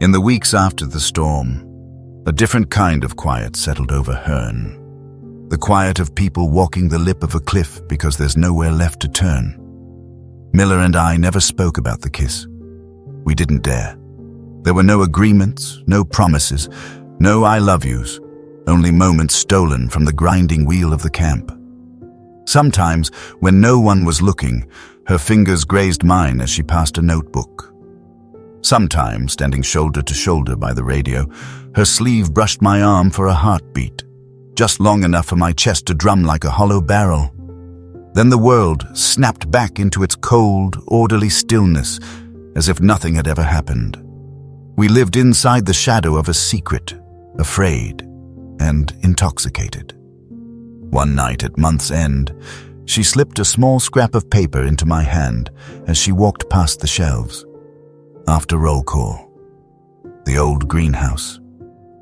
In the weeks after the storm, a different kind of quiet settled over Herne. The quiet of people walking the lip of a cliff because there's nowhere left to turn. Miller and I never spoke about the kiss. We didn't dare. There were no agreements, no promises, no I love yous, only moments stolen from the grinding wheel of the camp. Sometimes, when no one was looking, her fingers grazed mine as she passed a notebook. Sometimes, standing shoulder to shoulder by the radio, her sleeve brushed my arm for a heartbeat, just long enough for my chest to drum like a hollow barrel. Then the world snapped back into its cold, orderly stillness, as if nothing had ever happened. We lived inside the shadow of a secret, afraid and intoxicated. One night at month's end, she slipped a small scrap of paper into my hand as she walked past the shelves. After roll call, the old greenhouse.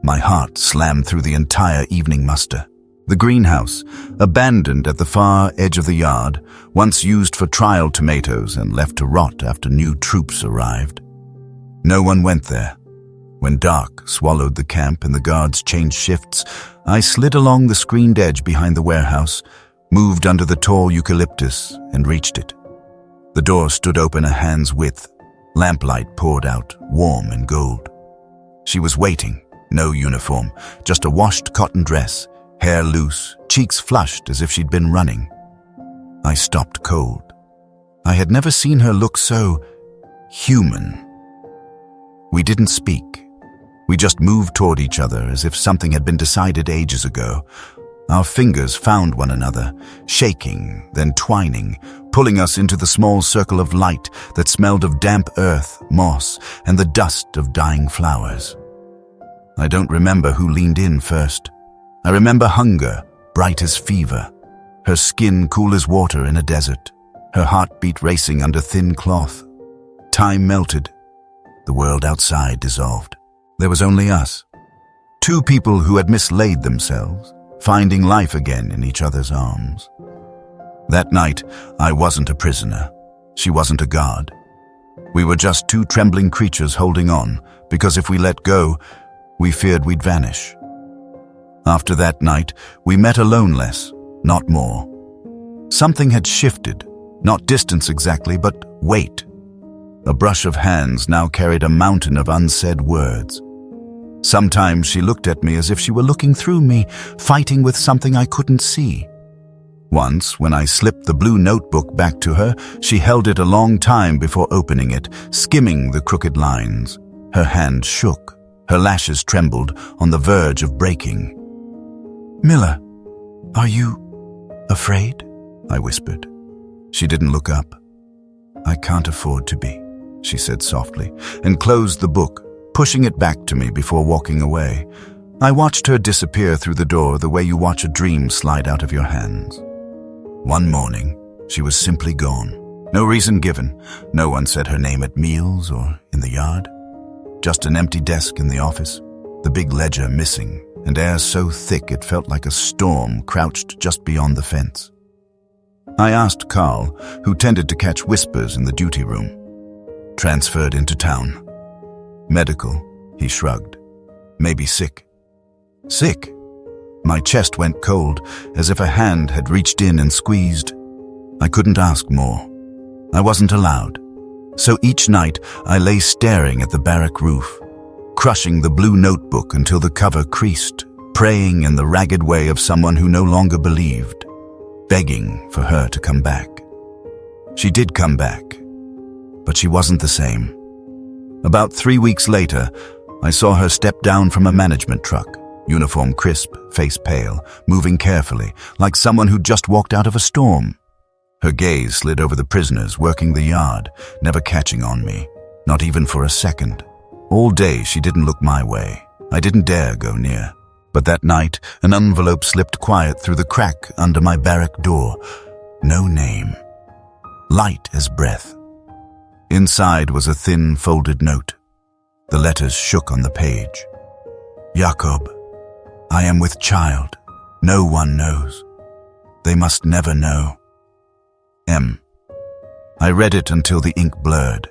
My heart slammed through the entire evening muster. The greenhouse, abandoned at the far edge of the yard, once used for trial tomatoes and left to rot after new troops arrived. No one went there. When dark swallowed the camp and the guards changed shifts, I slid along the screened edge behind the warehouse, moved under the tall eucalyptus, and reached it. The door stood open a hand's width. Lamplight poured out, warm and gold. She was waiting, no uniform, just a washed cotton dress, hair loose, cheeks flushed as if she'd been running. I stopped cold. I had never seen her look so human. We didn't speak. We just moved toward each other as if something had been decided ages ago. Our fingers found one another, shaking, then twining, pulling us into the small circle of light that smelled of damp earth, moss, and the dust of dying flowers. I don't remember who leaned in first. I remember hunger, bright as fever, her skin cool as water in a desert, her heartbeat racing under thin cloth. Time melted. The world outside dissolved. There was only us. Two people who had mislaid themselves, finding life again in each other's arms. That night, I wasn't a prisoner. She wasn't a guard. We were just two trembling creatures holding on, because if we let go, we feared we'd vanish. After that night, we met alone less, not more. Something had shifted, not distance exactly, but weight. A brush of hands now carried a mountain of unsaid words. Sometimes she looked at me as if she were looking through me, fighting with something I couldn't see. Once, when I slipped the blue notebook back to her, she held it a long time before opening it, skimming the crooked lines. Her hand shook. Her lashes trembled, on the verge of breaking. "Miller, are you afraid?" I whispered. She didn't look up. "I can't afford to be," she said softly, and closed the book, pushing it back to me before walking away. I watched her disappear through the door the way you watch a dream slide out of your hands. One morning, she was simply gone. No reason given. No one said her name at meals or in the yard. Just an empty desk in the office, the big ledger missing, and air so thick it felt like a storm crouched just beyond the fence. I asked Carl, who tended to catch whispers in the duty room. "Transferred into town." "Medical," he shrugged. "Maybe sick." "Sick?" My chest went cold, as if a hand had reached in and squeezed. I couldn't ask more. I wasn't allowed. So each night I lay staring at the barrack roof, crushing the blue notebook until the cover creased, praying in the ragged way of someone who no longer believed, begging for her to come back. She did come back, but she wasn't the same. About 3 weeks later, I saw her step down from a management truck, uniform crisp, face pale, moving carefully, like someone who'd just walked out of a storm. Her gaze slid over the prisoners working the yard, never catching on me, not even for a second. All day she didn't look my way. I didn't dare go near. But that night, an envelope slipped quiet through the crack under my barrack door. No name. Light as breath. Inside was a thin, folded note. The letters shook on the page. "Jakob, I am with child. No one knows. They must never know. M." I read it until the ink blurred.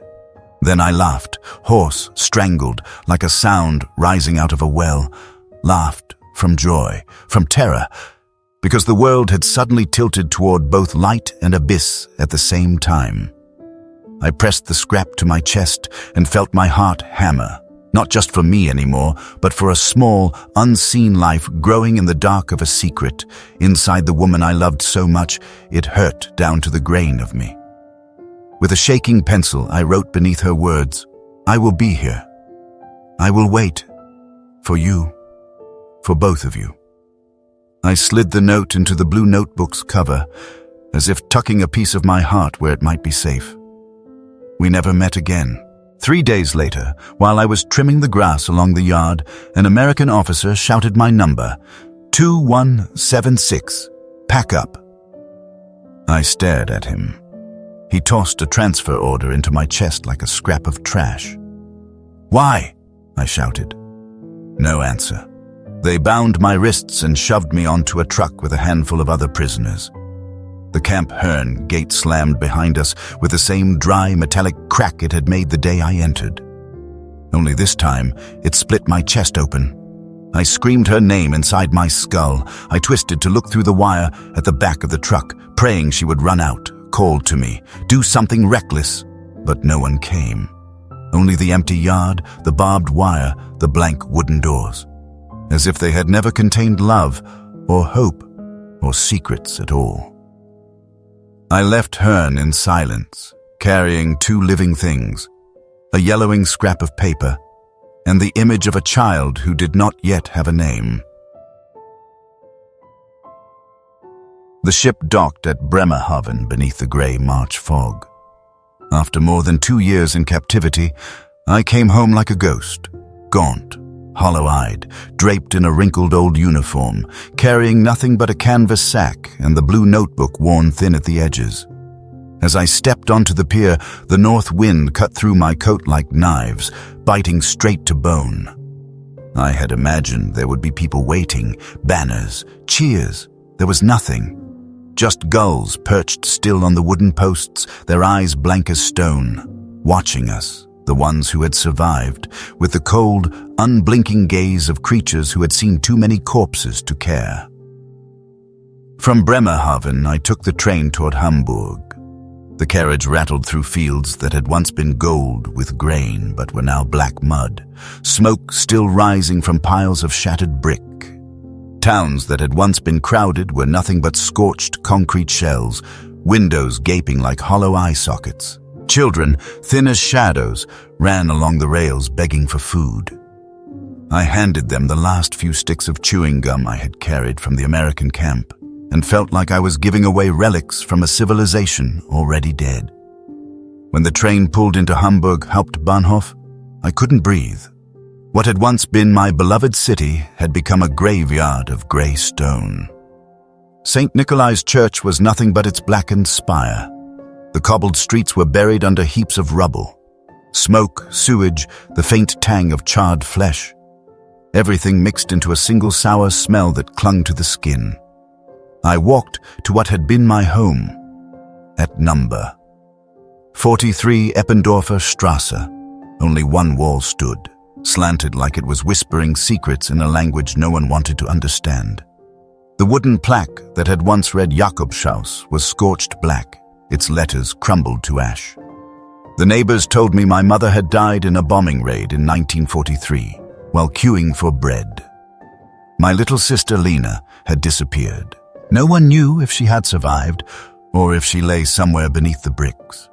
Then I laughed, hoarse, strangled, like a sound rising out of a well. Laughed from joy, from terror, because the world had suddenly tilted toward both light and abyss at the same time. I pressed the scrap to my chest and felt my heart hammer, not just for me anymore, but for a small, unseen life growing in the dark of a secret, inside the woman I loved so much it hurt down to the grain of me. With a shaking pencil, I wrote beneath her words, "I will be here. I will wait. For you. For both of you." I slid the note into the blue notebook's cover, as if tucking a piece of my heart where it might be safe. We never met again. 3 days later, while I was trimming the grass along the yard, an American officer shouted my number, 2176, pack up. I stared at him. He tossed a transfer order into my chest like a scrap of trash. "Why?" I shouted. No answer. They bound my wrists and shoved me onto a truck with a handful of other prisoners. The Camp Hearn gate slammed behind us with the same dry, metallic crack it had made the day I entered. Only this time, it split my chest open. I screamed her name inside my skull. I twisted to look through the wire at the back of the truck, praying she would run out, call to me, do something reckless. But no one came. Only the empty yard, the barbed wire, the blank wooden doors. As if they had never contained love, or hope, or secrets at all. I left Hearn in silence, carrying 2 living things, a yellowing scrap of paper, and the image of a child who did not yet have a name. The ship docked at Bremerhaven beneath the grey March fog. After more than 2 years in captivity, I came home like a ghost, gaunt, hollow-eyed, draped in a wrinkled old uniform, carrying nothing but a canvas sack and the blue notebook worn thin at the edges. As I stepped onto the pier, the north wind cut through my coat like knives, biting straight to bone. I had imagined there would be people waiting, banners, cheers. There was nothing. Just gulls perched still on the wooden posts, their eyes blank as stone, watching us, the ones who had survived, with the cold, unblinking gaze of creatures who had seen too many corpses to care. From Bremerhaven, I took the train toward Hamburg. The carriage rattled through fields that had once been gold with grain but were now black mud, smoke still rising from piles of shattered brick. Towns that had once been crowded were nothing but scorched concrete shells, windows gaping like hollow eye sockets. Children, thin as shadows, ran along the rails begging for food. I handed them the last few sticks of chewing gum I had carried from the American camp, and felt like I was giving away relics from a civilization already dead. When the train pulled into Hamburg Hauptbahnhof, I couldn't breathe. What had once been my beloved city had become a graveyard of grey stone. St. Nikolai's Church was nothing but its blackened spire. The cobbled streets were buried under heaps of rubble. Smoke, sewage, the faint tang of charred flesh. Everything mixed into a single sour smell that clung to the skin. I walked to what had been my home, at number 43 Eppendorfer Strasse. Only one wall stood, slanted like it was whispering secrets in a language no one wanted to understand. The wooden plaque that had once read Jakobshaus was scorched black, its letters crumbled to ash. The neighbors told me my mother had died in a bombing raid in 1943, while queuing for bread. My little sister Lena had disappeared. No one knew if she had survived, or if she lay somewhere beneath the bricks.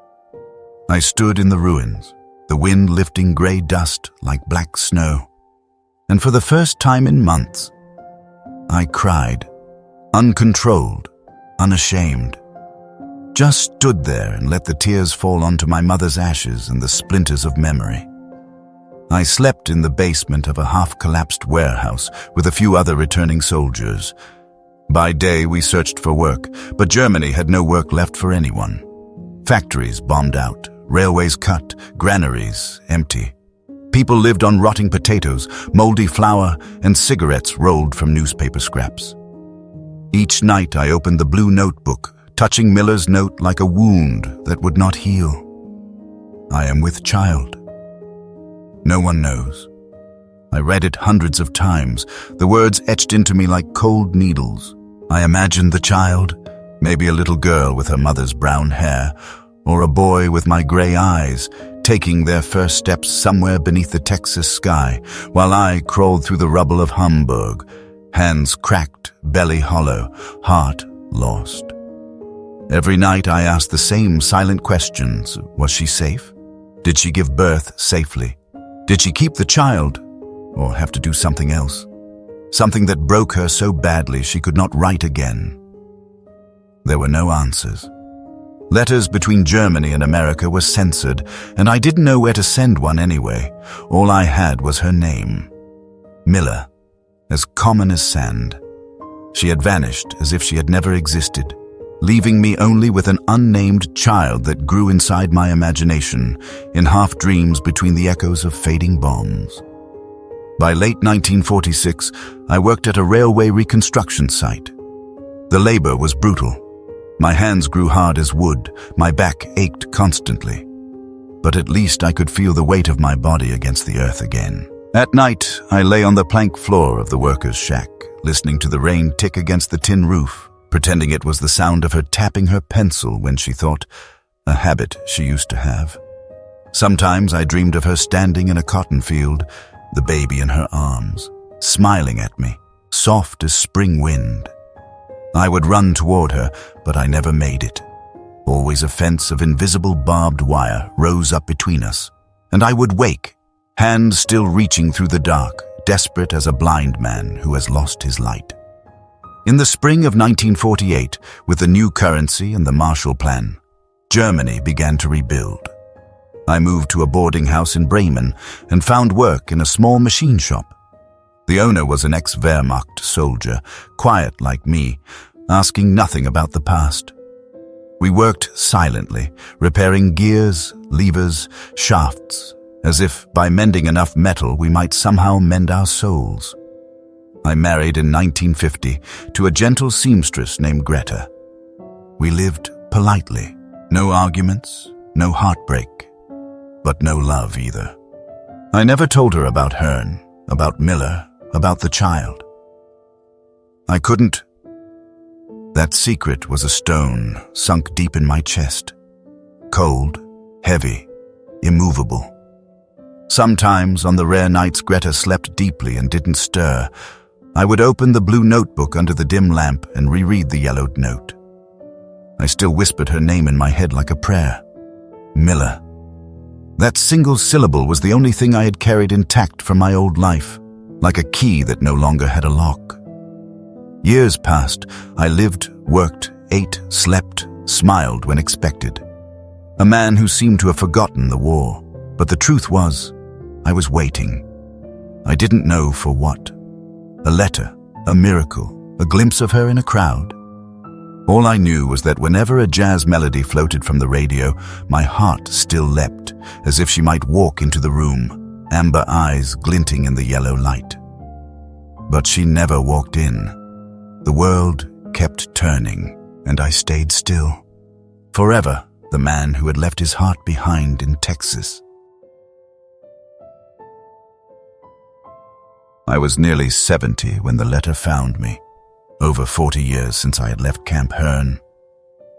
I stood in the ruins, the wind lifting grey dust like black snow. And for the first time in months, I cried, uncontrolled, unashamed. Just stood there and let the tears fall onto my mother's ashes and the splinters of memory. I slept in the basement of a half-collapsed warehouse with a few other returning soldiers. By day, we searched for work, but Germany had no work left for anyone. Factories bombed out, railways cut, granaries empty. People lived on rotting potatoes, moldy flour, and cigarettes rolled from newspaper scraps. Each night I opened the blue notebook, touching Miller's note like a wound that would not heal. I am with child. No one knows. I read it hundreds of times, the words etched into me like cold needles. I imagined the child, maybe a little girl with her mother's brown hair, or a boy with my gray eyes, taking their first steps somewhere beneath the Texas sky, while I crawled through the rubble of Hamburg, hands cracked, belly hollow, heart lost. Every night I asked the same silent questions. Was she safe? Did she give birth safely? Did she keep the child, or have to do something else? Something that broke her so badly she could not write again. There were no answers. Letters between Germany and America were censored, and I didn't know where to send one anyway. All I had was her name. Miller, as common as sand. She had vanished as if she had never existed, leaving me only with an unnamed child that grew inside my imagination, in half-dreams between the echoes of fading bombs. By late 1946, I worked at a railway reconstruction site. The labor was brutal. My hands grew hard as wood, my back ached constantly. But at least I could feel the weight of my body against the earth again. At night, I lay on the plank floor of the workers' shack, listening to the rain tick against the tin roof, pretending it was the sound of her tapping her pencil when she thought, a habit she used to have. Sometimes I dreamed of her standing in a cotton field, the baby in her arms, smiling at me, soft as spring wind. I would run toward her, but I never made it. Always a fence of invisible barbed wire rose up between us, and I would wake, hands still reaching through the dark, desperate as a blind man who has lost his light. In the spring of 1948, with the new currency and the Marshall Plan, Germany began to rebuild. I moved to a boarding house in Bremen and found work in a small machine shop. The owner was an ex-Wehrmacht soldier, quiet like me, asking nothing about the past. We worked silently, repairing gears, levers, shafts, as if by mending enough metal we might somehow mend our souls. I married in 1950 to a gentle seamstress named Greta. We lived politely, no arguments, no heartbreak, but no love either. I never told her about Hearn, about Miller, about the child. I couldn't. That secret was a stone sunk deep in my chest, cold, heavy, immovable. Sometimes, on the rare nights Greta slept deeply and didn't stir, I would open the blue notebook under the dim lamp and reread the yellowed note. I still whispered her name in my head like a prayer. Miller. That single syllable was the only thing I had carried intact from my old life, like a key that no longer had a lock. Years passed. I lived, worked, ate, slept, smiled when expected. A man who seemed to have forgotten the war. But the truth was, I was waiting. I didn't know for what. A letter, a miracle, a glimpse of her in a crowd. All I knew was that whenever a jazz melody floated from the radio, my heart still leapt, as if she might walk into the room, amber eyes glinting in the yellow light. But she never walked in. The world kept turning, and I stayed still. Forever, the man who had left his heart behind in Texas. I was nearly 70 when the letter found me, over 40 years since I had left Camp Hearn.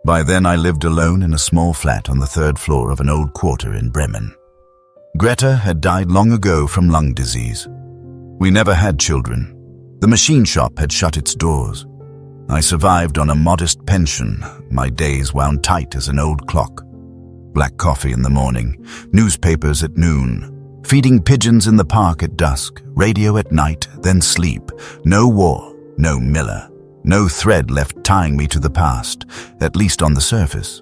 By then I lived alone in a small flat on the 3rd floor of an old quarter in Bremen. Greta had died long ago from lung disease. We never had children. The machine shop had shut its doors. I survived on a modest pension, my days wound tight as an old clock. Black coffee in the morning, newspapers at noon, feeding pigeons in the park at dusk, radio at night, then sleep. No war, no Miller, no thread left tying me to the past, at least on the surface.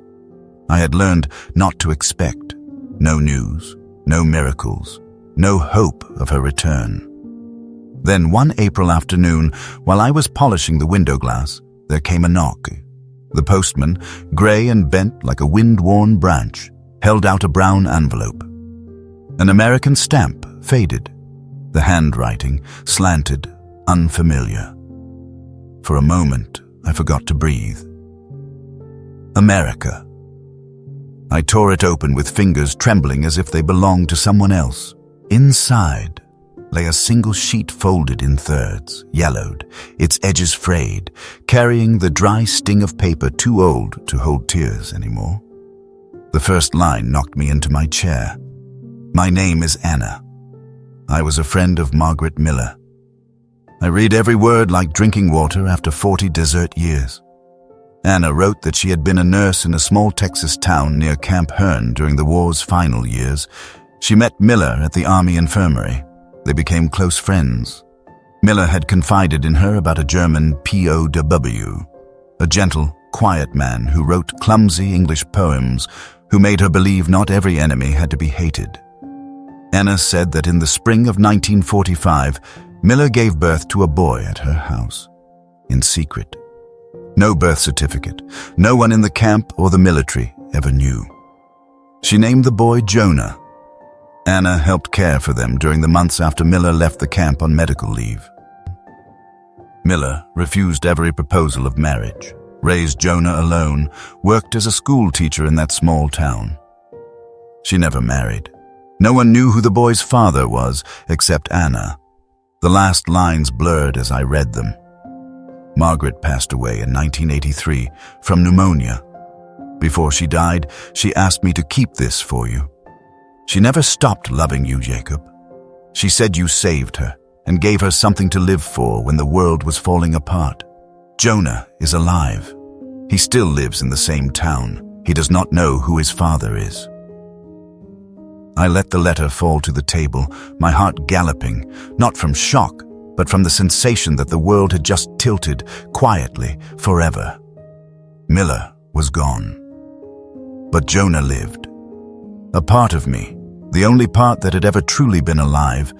I had learned not to expect. No news, no miracles, no hope of her return. Then one April afternoon, while I was polishing the window glass, there came a knock. The postman, gray and bent like a wind-worn branch, held out a brown envelope. An American stamp, faded. The handwriting, slanted, unfamiliar. For a moment, I forgot to breathe. America. I tore it open with fingers trembling as if they belonged to someone else. Inside lay a single sheet folded in thirds, yellowed, its edges frayed, carrying the dry sting of paper too old to hold tears anymore. The first line knocked me into my chair. My name is Anna. I was a friend of Margaret Miller. I read every word like drinking water after 40 desert years. Anna wrote that she had been a nurse in a small Texas town near Camp Hearn during the war's final years. She met Miller at the Army infirmary. They became close friends. Miller had confided in her about a German POW, a gentle, quiet man who wrote clumsy English poems, who made her believe not every enemy had to be hated. Anna said that in the spring of 1945, Miller gave birth to a boy at her house, in secret. No birth certificate, no one in the camp or the military ever knew. She named the boy Jonah. Anna helped care for them during the months after Miller left the camp on medical leave. Miller refused every proposal of marriage, raised Jonah alone, worked as a school teacher in that small town. She never married. No one knew who the boy's father was except Anna. The last lines blurred as I read them. Margaret passed away in 1983 from pneumonia. Before she died, she asked me to keep this for you. She never stopped loving you, Jacob. She said you saved her and gave her something to live for when the world was falling apart. Jonah is alive. He still lives in the same town. He does not know who his father is. I let the letter fall to the table, my heart galloping, not from shock, but from the sensation that the world had just tilted, quietly, forever. Miller was gone. But Jonah lived. A part of me, the only part that had ever truly been alive,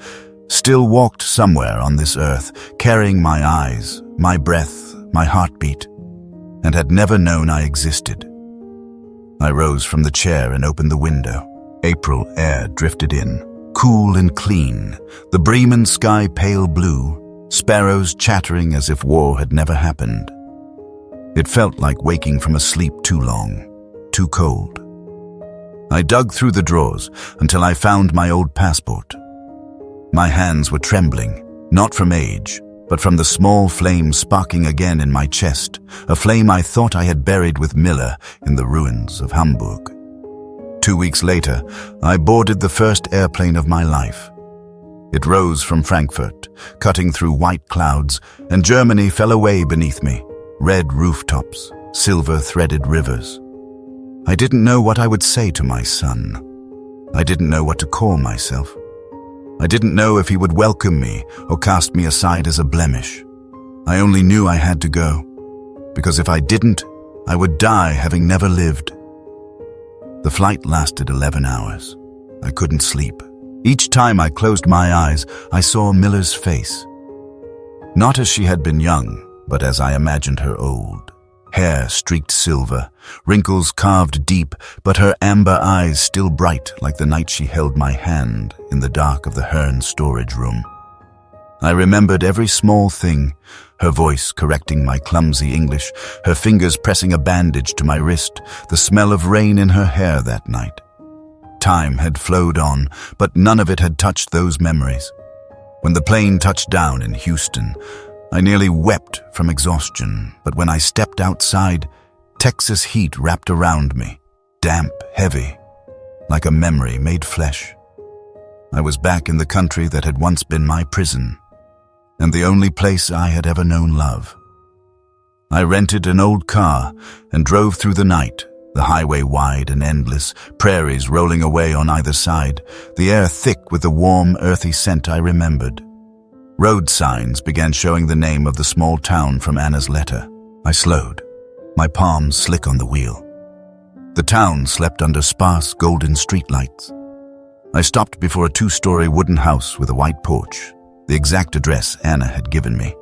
still walked somewhere on this earth, carrying my eyes, my breath, my heartbeat, and had never known I existed. I rose from the chair and opened the window. April air drifted in, cool and clean, the Bremen sky pale blue, sparrows chattering as if war had never happened. It felt like waking from a sleep too long, too cold. I dug through the drawers until I found my old passport. My hands were trembling, not from age, but from the small flame sparking again in my chest, a flame I thought I had buried with Miller in the ruins of Hamburg. 2 weeks later, I boarded the first airplane of my life. It rose from Frankfurt, cutting through white clouds, and Germany fell away beneath me, red rooftops, silver-threaded rivers. I didn't know what I would say to my son. I didn't know what to call myself. I didn't know if he would welcome me or cast me aside as a blemish. I only knew I had to go, because if I didn't, I would die having never lived. The flight lasted 11 hours. I couldn't sleep. Each time I closed my eyes, I saw Miller's face. Not as she had been young, but as I imagined her old. Hair streaked silver, wrinkles carved deep, but her amber eyes still bright like the night she held my hand in the dark of the Hearn storage room. I remembered every small thing, her voice correcting my clumsy English, her fingers pressing a bandage to my wrist, the smell of rain in her hair that night. Time had flowed on, but none of it had touched those memories. When the plane touched down in Houston, I nearly wept from exhaustion, but when I stepped outside, Texas heat wrapped around me, damp, heavy, like a memory made flesh. I was back in the country that had once been my prison, and the only place I had ever known love. I rented an old car and drove through the night, the highway wide and endless, prairies rolling away on either side, the air thick with the warm, earthy scent I remembered. Road signs began showing the name of the small town from Anna's letter. I slowed, my palms slick on the wheel. The town slept under sparse, golden streetlights. I stopped before a 2-story wooden house with a white porch, the exact address Anna had given me.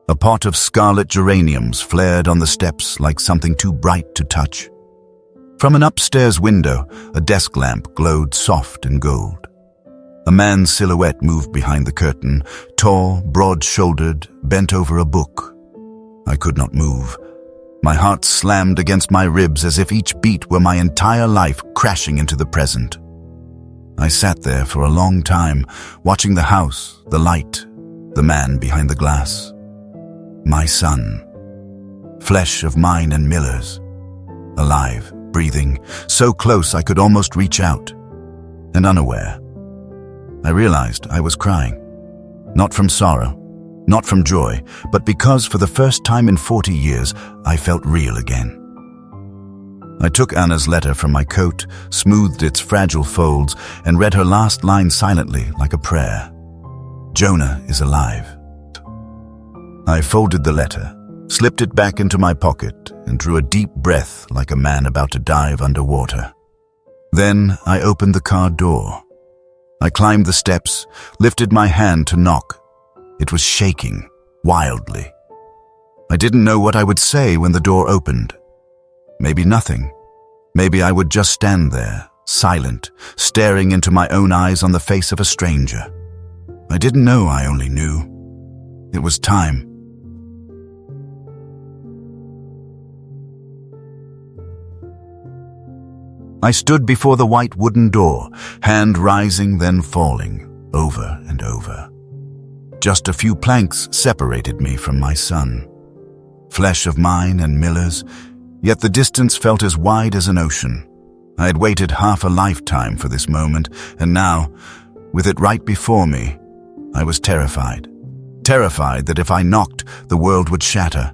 A pot of scarlet geraniums flared on the steps like something too bright to touch. From an upstairs window, a desk lamp glowed soft and gold. A man's silhouette moved behind the curtain, tall, broad-shouldered, bent over a book. I could not move. My heart slammed against my ribs as if each beat were my entire life crashing into the present. I sat there for a long time, watching the house, the light, the man behind the glass. My son, flesh of mine and Miller's, alive, breathing, so close I could almost reach out, and unaware. I realized I was crying, not from sorrow, not from joy, but because for the first time in 40 years, I felt real again. I took Anna's letter from my coat, smoothed its fragile folds, and read her last line silently like a prayer. Jonah is alive. I folded the letter, slipped it back into my pocket, and drew a deep breath like a man about to dive underwater. Then I opened the car door. I climbed the steps, lifted my hand to knock. It was shaking, wildly. I didn't know what I would say when the door opened. Maybe nothing. Maybe I would just stand there, silent, staring into my own eyes on the face of a stranger. I didn't know I only knew. It was time. I stood before the white wooden door, hand rising then falling, over and over. Just a few planks separated me from my son. Flesh of mine and Miller's, yet the distance felt as wide as an ocean. I had waited half a lifetime for this moment, and now, with it right before me, I was terrified. Terrified that if I knocked, the world would shatter.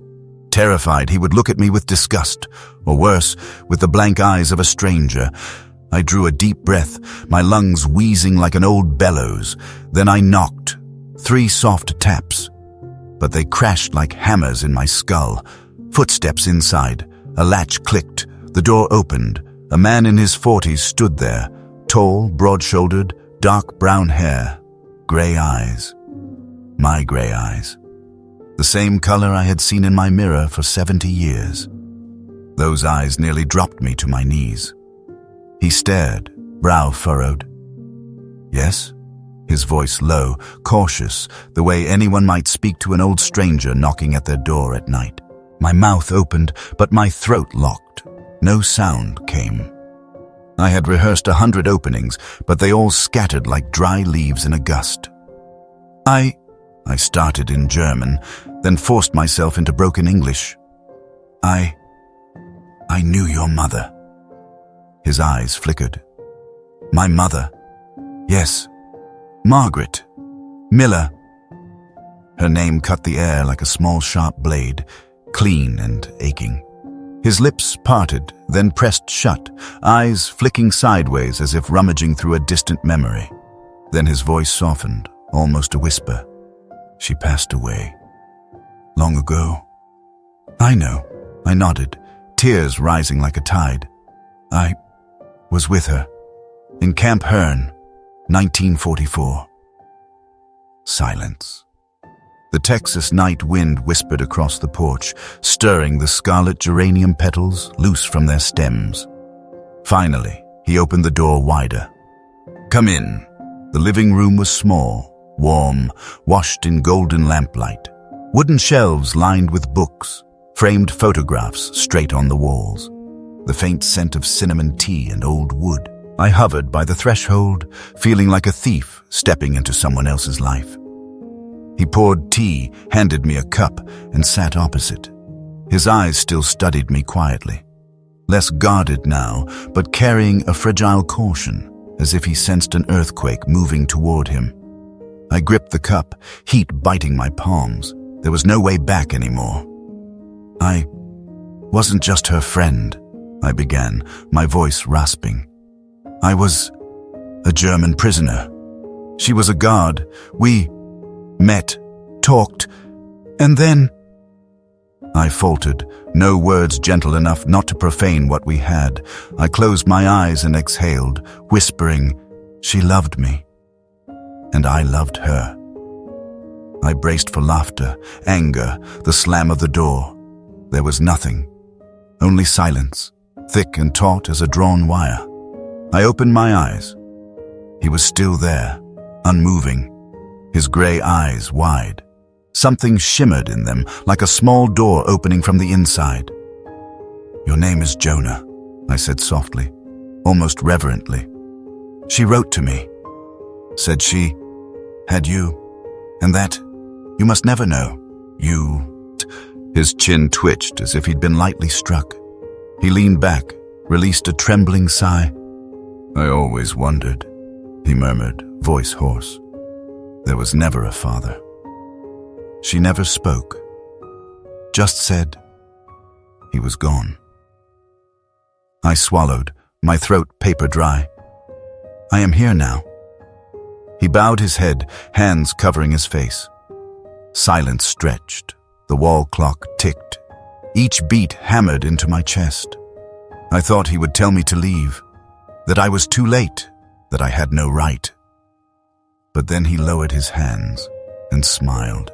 Terrified he would look at me with disgust, or worse, with the blank eyes of a stranger. I drew a deep breath, my lungs wheezing like an old bellows. Then I knocked. 3 soft taps. But they crashed like hammers in my skull. Footsteps inside. A latch clicked. The door opened. A man in his 40s stood there. Tall, broad-shouldered, dark brown hair. Gray eyes. My gray eyes. The same color I had seen in my mirror for 70 years. Those eyes nearly dropped me to my knees. He stared, brow furrowed. Yes? His voice low, cautious, the way anyone might speak to an old stranger knocking at their door at night. My mouth opened, but my throat locked. No sound came. I had rehearsed 100 openings, but they all scattered like dry leaves in a gust. I started in German, then forced myself into broken English. I knew your mother. His eyes flickered. My mother. Yes. Margaret. Miller. Her name cut the air like a small sharp blade, clean and aching. His lips parted, then pressed shut, eyes flicking sideways as if rummaging through a distant memory. Then his voice softened, almost a whisper. She passed away. Long ago. I know. I nodded, tears rising like a tide. I was with her. In Camp Hearn, 1944. Silence. The Texas night wind whispered across the porch, stirring the scarlet geranium petals loose from their stems. Finally, he opened the door wider. Come in. The living room was small, warm, washed in golden lamplight. Wooden shelves lined with books, framed photographs straight on the walls. The faint scent of cinnamon tea and old wood. I hovered by the threshold, feeling like a thief stepping into someone else's life. He poured tea, handed me a cup, and sat opposite. His eyes still studied me quietly. Less guarded now, but carrying a fragile caution, as if he sensed an earthquake moving toward him. I gripped the cup, heat biting my palms. There was no way back anymore. I wasn't just her friend, I began, my voice rasping. I was a German prisoner. She was a guard. We met, talked, and then... I faltered, no words gentle enough not to profane what we had. I closed my eyes and exhaled, whispering, she loved me, and I loved her. I braced for laughter, anger, the slam of the door. There was nothing, only silence, thick and taut as a drawn wire. I opened my eyes. He was still there, unmoving, his gray eyes wide. Something shimmered in them, like a small door opening from the inside. "Your name is Jonah," I said softly, almost reverently. "She wrote to me. Said she had you, and that you must never know. You..." His chin twitched as if he'd been lightly struck. He leaned back, released a trembling sigh. "I always wondered," he murmured, voice hoarse. "There was never a father." She never spoke, just said he was gone. I swallowed, my throat paper dry. "I am here now." He bowed his head, hands covering his face. Silence stretched. The wall clock ticked. Each beat hammered into my chest. I thought he would tell me to leave, that I was too late, that I had no right. But then he lowered his hands and smiled.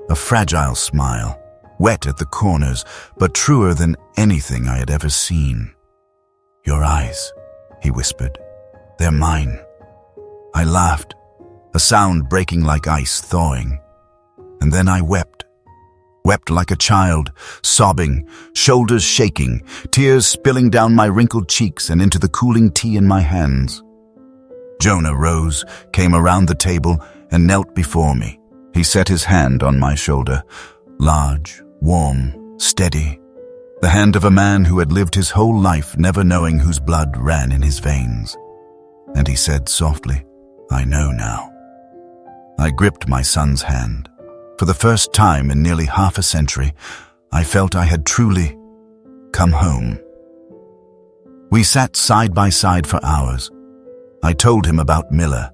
A fragile smile, wet at the corners, but truer than anything I had ever seen. "Your eyes," he whispered. "They're mine." I laughed, a sound breaking like ice thawing. And then I wept like a child, sobbing, shoulders shaking, tears spilling down my wrinkled cheeks and into the cooling tea in my hands. Jonah rose, came around the table, and knelt before me. He set his hand on my shoulder, large, warm, steady, the hand of a man who had lived his whole life never knowing whose blood ran in his veins. And he said softly, "I know now." I gripped my son's hand. For the first time in nearly half a century, I felt I had truly come home. We sat side by side for hours. I told him about Miller,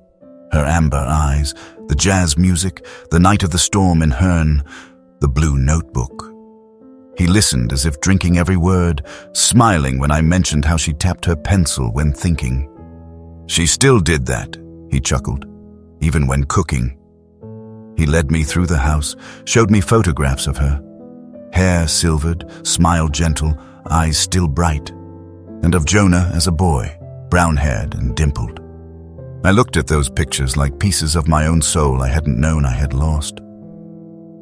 her amber eyes, the jazz music, the night of the storm in Herne, the blue notebook. He listened as if drinking every word, smiling when I mentioned how she tapped her pencil when thinking. "She still did that," he chuckled, "even when cooking." He led me through the house, showed me photographs of her. Hair silvered, smile gentle, eyes still bright. And of Jonah as a boy, brown-haired and dimpled. I looked at those pictures like pieces of my own soul I hadn't known I had lost.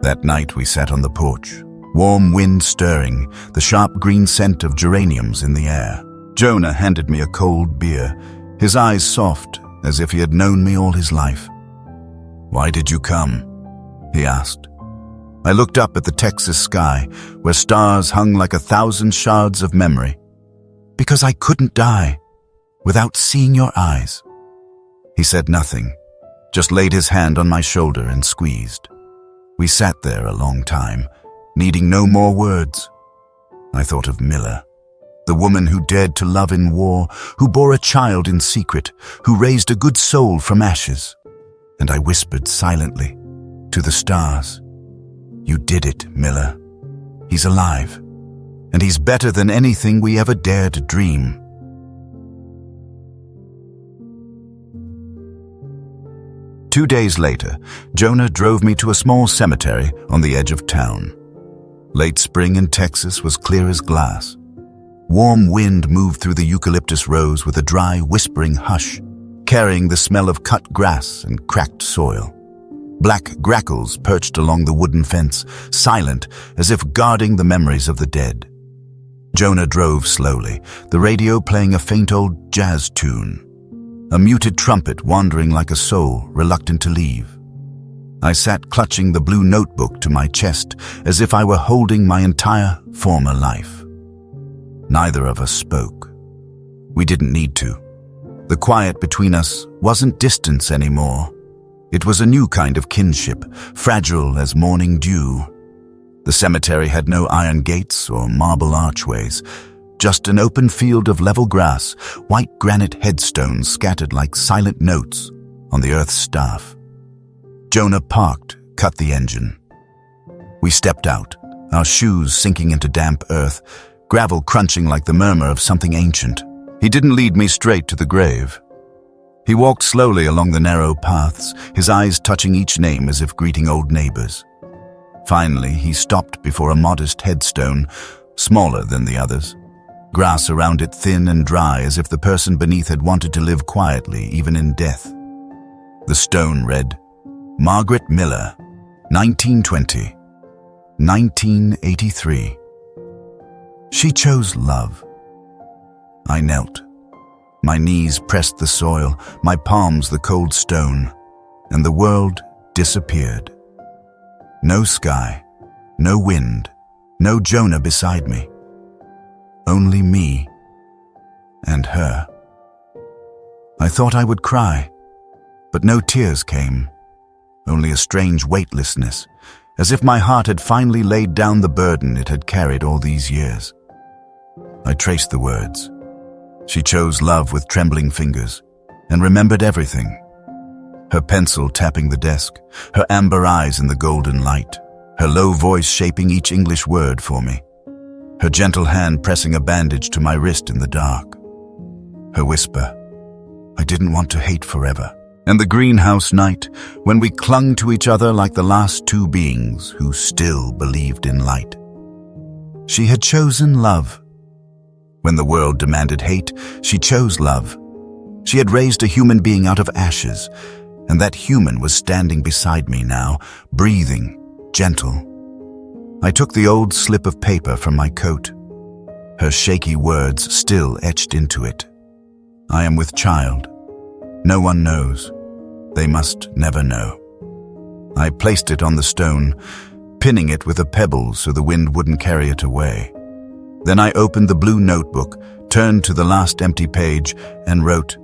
That night we sat on the porch, warm wind stirring, the sharp green scent of geraniums in the air. Jonah handed me a cold beer, his eyes soft, as if he had known me all his life. "Why did you come?" he asked. I looked up at the Texas sky, where stars hung like 1,000 shards of memory. "Because I couldn't die without seeing your eyes." He said nothing, just laid his hand on my shoulder and squeezed. We sat there a long time, needing no more words. I thought of Miller, the woman who dared to love in war, who bore a child in secret, who raised a good soul from ashes. And I whispered silently to the stars, "You did it, Miller. He's alive, and he's better than anything we ever dared dream." Two days later, Jonah drove me to a small cemetery on the edge of town. Late spring in Texas was clear as glass. Warm wind moved through the eucalyptus rows with a dry, whispering hush, carrying the smell of cut grass and cracked soil. Black grackles perched along the wooden fence, silent as if guarding the memories of the dead. Jonah drove slowly, the radio playing a faint old jazz tune, a muted trumpet wandering like a soul reluctant to leave. I sat clutching the blue notebook to my chest as if I were holding my entire former life. Neither of us spoke. We didn't need to. The quiet between us wasn't distance anymore. It was a new kind of kinship, fragile as morning dew. The cemetery had no iron gates or marble archways, just an open field of level grass, white granite headstones scattered like silent notes on the earth's staff. Jonah parked, cut the engine. We stepped out, our shoes sinking into damp earth, gravel crunching like the murmur of something ancient. He didn't lead me straight to the grave. He walked slowly along the narrow paths, his eyes touching each name as if greeting old neighbors. Finally, he stopped before a modest headstone, smaller than the others. Grass around it thin and dry as if the person beneath had wanted to live quietly even in death. The stone read, "Margaret Miller, 1920, 1983. She chose love. I knelt. My knees pressed the soil, my palms the cold stone, and the world disappeared. No sky, no wind, no Jonah beside me. Only me and her. I thought I would cry, but no tears came, only a strange weightlessness, as if my heart had finally laid down the burden it had carried all these years. I traced the words. She chose love with trembling fingers and remembered everything. Her pencil tapping the desk, her amber eyes in the golden light, her low voice shaping each English word for me, her gentle hand pressing a bandage to my wrist in the dark. Her whisper, I didn't want to hate forever. And the greenhouse night, when we clung to each other like the last two beings who still believed in light. She had chosen love. When the world demanded hate, she chose love. She had raised a human being out of ashes, and that human was standing beside me now, breathing, gentle. I took the old slip of paper from my coat, her shaky words still etched into it. I am with child. No one knows. They must never know. I placed it on the stone, pinning it with a pebble so the wind wouldn't carry it away. Then I opened the blue notebook, turned to the last empty page, and wrote,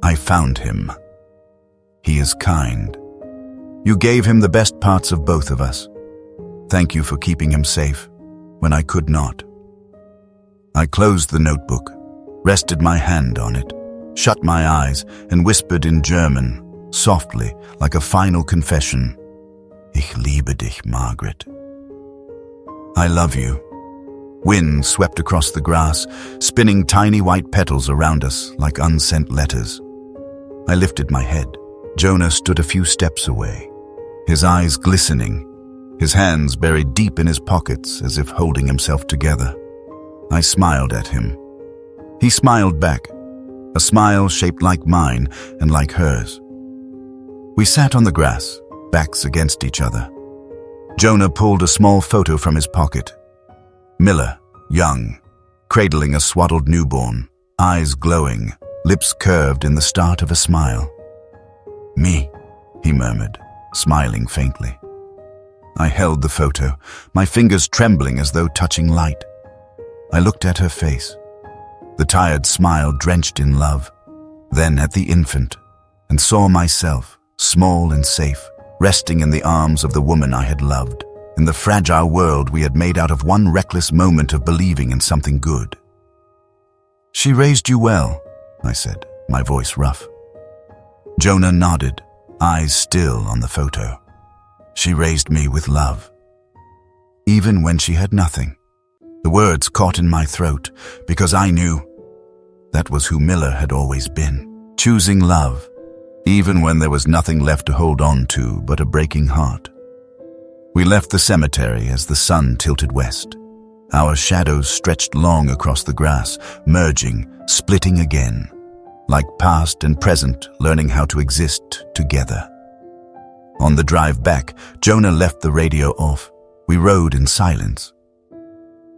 I found him. He is kind. You gave him the best parts of both of us. Thank you for keeping him safe when I could not. I closed the notebook, rested my hand on it, shut my eyes, and whispered in German, softly, like a final confession, Ich liebe dich, Margaret. I love you. Wind swept across the grass, spinning tiny white petals around us like unsent letters. I lifted my head. Jonah stood a few steps away, his eyes glistening, his hands buried deep in his pockets as if holding himself together. I smiled at him. He smiled back, a smile shaped like mine and like hers. We sat on the grass, backs against each other. Jonah pulled a small photo from his pocket. Miller, young, cradling a swaddled newborn, eyes glowing, lips curved in the start of a smile. Me, he murmured, smiling faintly. I held the photo, my fingers trembling as though touching light. I looked at her face, the tired smile drenched in love, then at the infant, and saw myself, small and safe, resting in the arms of the woman I had loved, in the fragile world we had made out of one reckless moment of believing in something good. She raised you well, I said, my voice rough. Jonah nodded, eyes still on the photo. She raised me with love. Even when she had nothing. The words caught in my throat, because I knew that was who Miller had always been, choosing love, even when there was nothing left to hold on to but a breaking heart. We left the cemetery as the sun tilted west. Our shadows stretched long across the grass, merging, splitting again, like past and present learning how to exist together. On the drive back, Jonah left the radio off. We rode in silence.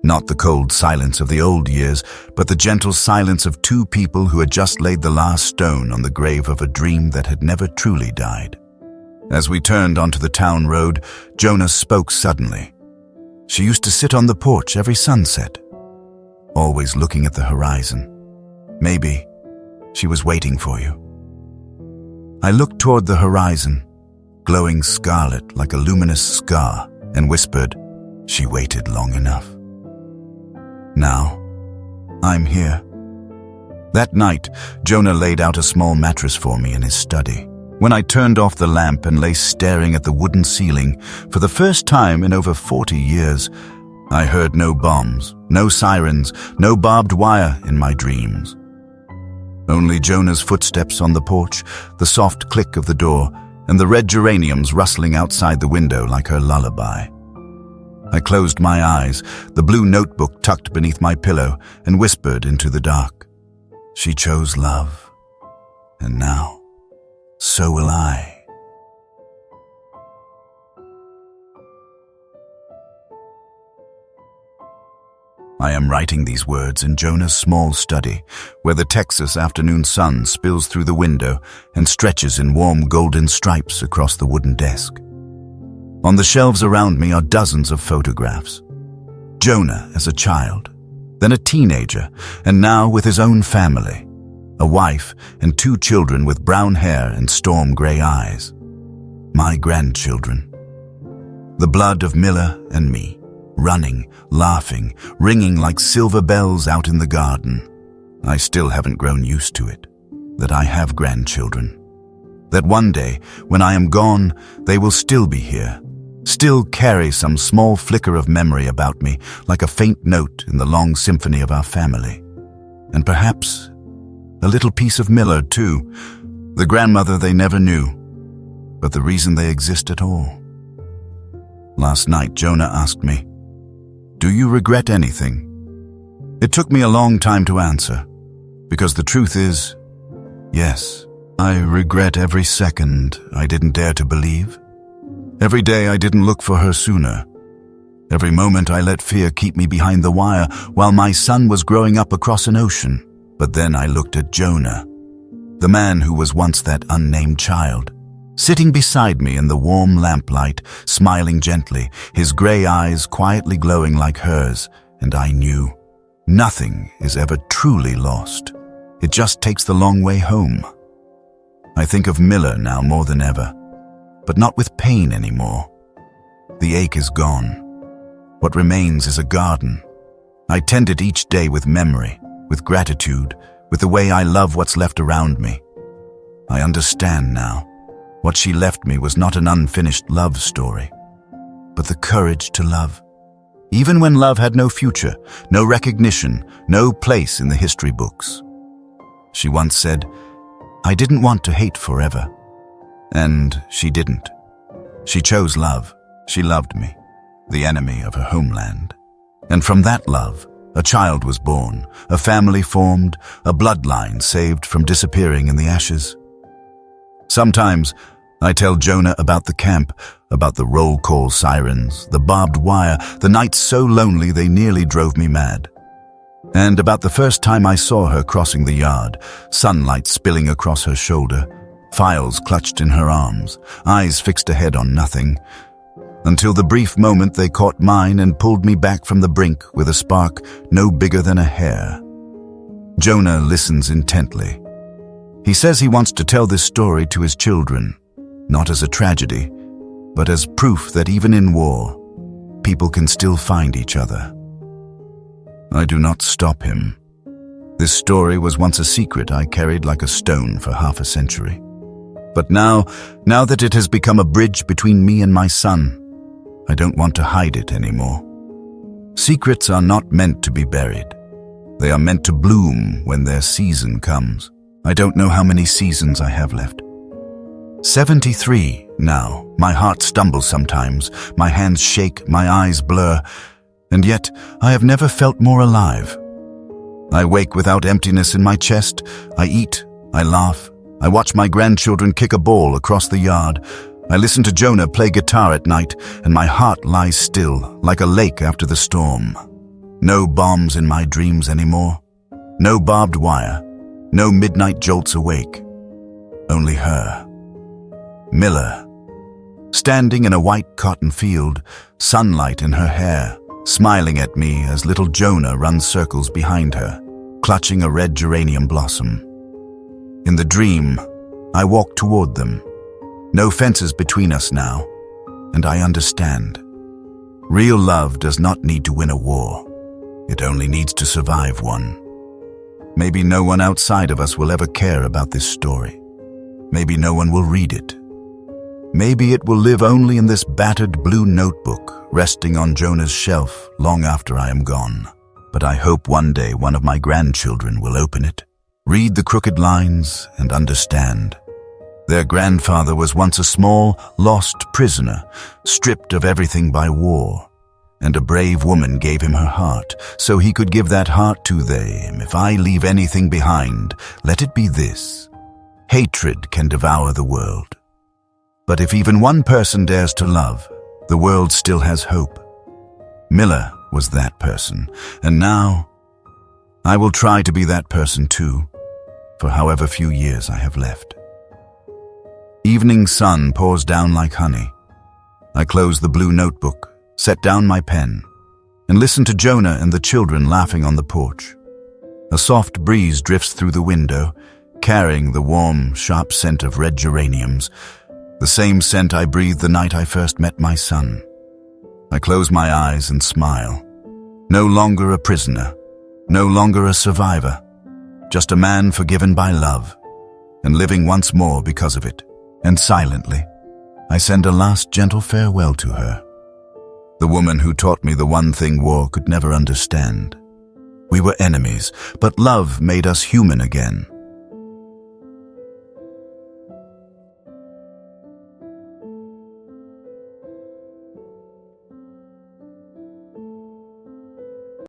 Not the cold silence of the old years, but the gentle silence of two people who had just laid the last stone on the grave of a dream that had never truly died. As we turned onto the town road, Jonah spoke suddenly. She used to sit on the porch every sunset, always looking at the horizon. Maybe she was waiting for you. I looked toward the horizon, glowing scarlet like a luminous scar, and whispered, she waited long enough. Now, I'm here. That night, Jonah laid out a small mattress for me in his study. When I turned off the lamp and lay staring at the wooden ceiling, for the first time in over 40 years, I heard no bombs, no sirens, no barbed wire in my dreams. Only Jonah's footsteps on the porch, the soft click of the door, and the red geraniums rustling outside the window like her lullaby. I closed my eyes, the blue notebook tucked beneath my pillow, and whispered into the dark. She chose love, and now, so will I. I am writing these words in Jonah's small study, where the Texas afternoon sun spills through the window and stretches in warm golden stripes across the wooden desk. On the shelves around me are dozens of photographs. Jonah as a child, then a teenager, and now with his own family, a wife and 2 children with brown hair and storm-gray eyes. My grandchildren. The blood of Miller and me, running, laughing, ringing like silver bells out in the garden. I still haven't grown used to it, that I have grandchildren. That one day, when I am gone, they will still be here, still carry some small flicker of memory about me, like a faint note in the long symphony of our family. And perhaps a little piece of Miller, too, the grandmother they never knew, but the reason they exist at all. Last night, Jonah asked me, "Do you regret anything?" It took me a long time to answer, because the truth is, yes, I regret every second I didn't dare to believe. Every day I didn't look for her sooner. Every moment I let fear keep me behind the wire while my son was growing up across an ocean. But then I looked at Jonah, the man who was once that unnamed child, sitting beside me in the warm lamplight, smiling gently, his gray eyes quietly glowing like hers, and I knew nothing is ever truly lost. It just takes the long way home. I think of Miller now more than ever, but not with pain anymore. The ache is gone. What remains is a garden. I tend it each day with memory, with gratitude, with the way I love what's left around me. I understand now. What she left me was not an unfinished love story, but the courage to love. Even when love had no future, no recognition, no place in the history books. She once said, "I didn't want to hate forever." And she didn't. She chose love. She loved me, the enemy of her homeland. And from that love, a child was born, a family formed, a bloodline saved from disappearing in the ashes. Sometimes I tell Jonah about the camp, about the roll call sirens, the barbed wire, the nights so lonely they nearly drove me mad. And about the first time I saw her crossing the yard, sunlight spilling across her shoulder, files clutched in her arms, eyes fixed ahead on nothing, until the brief moment they caught mine and pulled me back from the brink with a spark no bigger than a hair. Jonah listens intently. He says he wants to tell this story to his children, not as a tragedy, but as proof that even in war, people can still find each other. I do not stop him. This story was once a secret I carried like a stone for half a century. But now that it has become a bridge between me and my son, I don't want to hide it anymore. Secrets are not meant to be buried. They are meant to bloom when their season comes. I don't know how many seasons I have left. 73 now. My heart stumbles sometimes, my hands shake, my eyes blur, and yet I have never felt more alive. I wake without emptiness in my chest. I eat, I laugh, I watch my grandchildren kick a ball across the yard. I listen to Jonah play guitar at night, and my heart lies still, like a lake after the storm. No bombs in my dreams anymore. No barbed wire. No midnight jolts awake. Only her. Miller. Standing in a white cotton field, sunlight in her hair, smiling at me as little Jonah runs circles behind her, clutching a red geranium blossom. In the dream, I walk toward them. No fences between us now, and I understand. Real love does not need to win a war. It only needs to survive one. Maybe no one outside of us will ever care about this story. Maybe no one will read it. Maybe it will live only in this battered blue notebook resting on Jonah's shelf long after I am gone. But I hope one day one of my grandchildren will open it, read the crooked lines, and understand. Their grandfather was once a small, lost prisoner, stripped of everything by war. And a brave woman gave him her heart, so he could give that heart to them. If I leave anything behind, let it be this. Hatred can devour the world. But if even one person dares to love, the world still has hope. Miller was that person, and now I will try to be that person too, for however few years I have left. Evening sun pours down like honey. I close the blue notebook, set down my pen, and listen to Jonah and the children laughing on the porch. A soft breeze drifts through the window, carrying the warm, sharp scent of red geraniums, the same scent I breathed the night I first met my son. I close my eyes and smile. No longer a prisoner, no longer a survivor, just a man forgiven by love, and living once more because of it. And silently, I send a last gentle farewell to her, the woman who taught me the one thing war could never understand. We were enemies, but love made us human again.